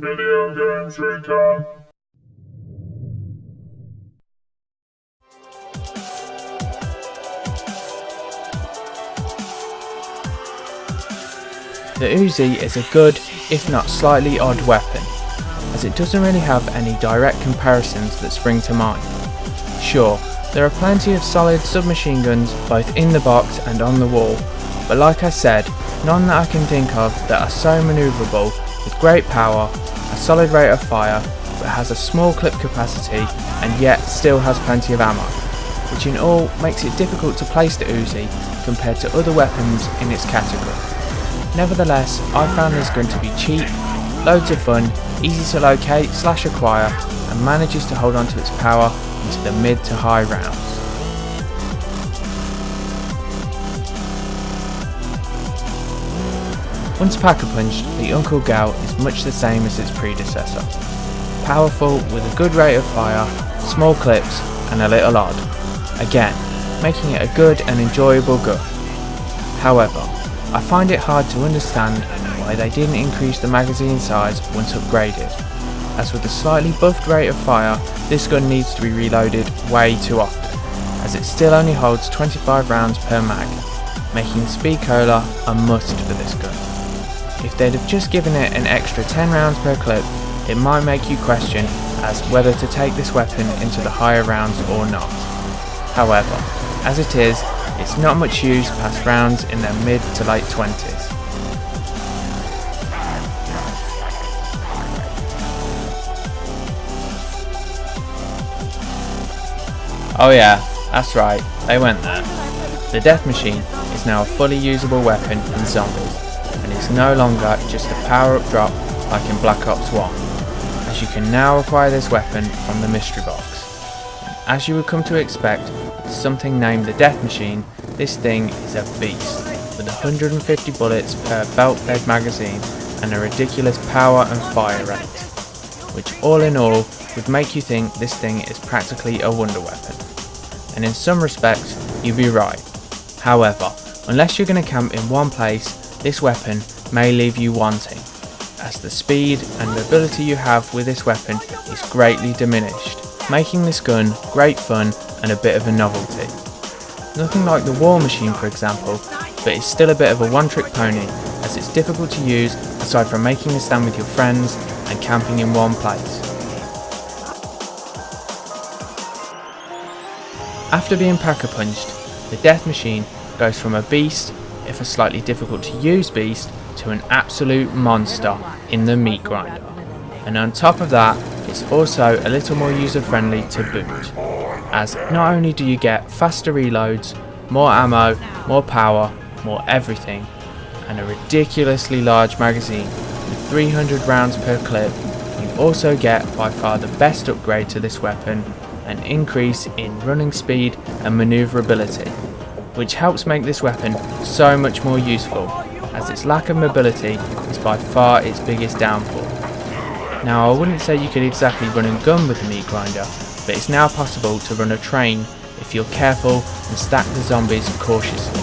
Video games Recon. The UZI is a good, if not slightly odd weapon, as it doesn't really have any direct comparisons that spring to mind. Sure, there are plenty of solid submachine guns both in the box and on the wall, but like I said, none that I can think of that are so manoeuvrable, with great power, a solid rate of fire, but has a small clip capacity and yet still has plenty of ammo, which in all makes it difficult to place the UZI compared to other weapons in its category. Nevertheless, I found this gun to be cheap, loads of fun, easy to locate / acquire, and manages to hold on to its power into the mid to high rounds. Once pack-a-punched, the Uncle Gal is much the same as its predecessor. Powerful with a good rate of fire, small clips and a little odd. Again, making it a good and enjoyable gun. However, I find it hard to understand why they didn't increase the magazine size once upgraded, as with a slightly buffed rate of fire, this gun needs to be reloaded way too often, as it still only holds 25 rounds per mag, making speed cola a must for this gun. If they'd have just given it an extra 10 rounds per clip, it might make you question as whether to take this weapon into the higher rounds or not. However, as it is, it's not much use past rounds in their mid to late 20s. Oh yeah, that's right, they went there. The Death Machine is now a fully usable weapon in zombies, and it's no longer just a power-up drop like in Black Ops 1, as you can now acquire this weapon from the mystery box. And as you would come to expect, with something named the Death Machine, this thing is a beast, with 150 bullets per belt-fed magazine and a ridiculous power and fire rate, which all in all would make you think this thing is practically a wonder weapon. And in some respects, you'd be right. However, unless you're going to camp in one place, this weapon may leave you wanting, as the speed and mobility you have with this weapon is greatly diminished, making this gun great fun and a bit of a novelty. Nothing like the War Machine for example, but it's still a bit of a one-trick pony, as it's difficult to use aside from making a stand with your friends and camping in one place. After being pack-a-punched, the Death Machine goes from a beast, if a slightly difficult to use beast, to an absolute monster in the meat grinder. And on top of that, it's also a little more user-friendly to boot, as not only do you get faster reloads, more ammo, more power, more everything, and a ridiculously large magazine with 300 rounds per clip, you also get by far the best upgrade to this weapon, an increase in running speed and manoeuvrability, which helps make this weapon so much more useful, as its lack of mobility is by far its biggest downfall. Now I wouldn't say you could exactly run and gun with the meat grinder, but it's now possible to run a train if you're careful and stack the zombies cautiously.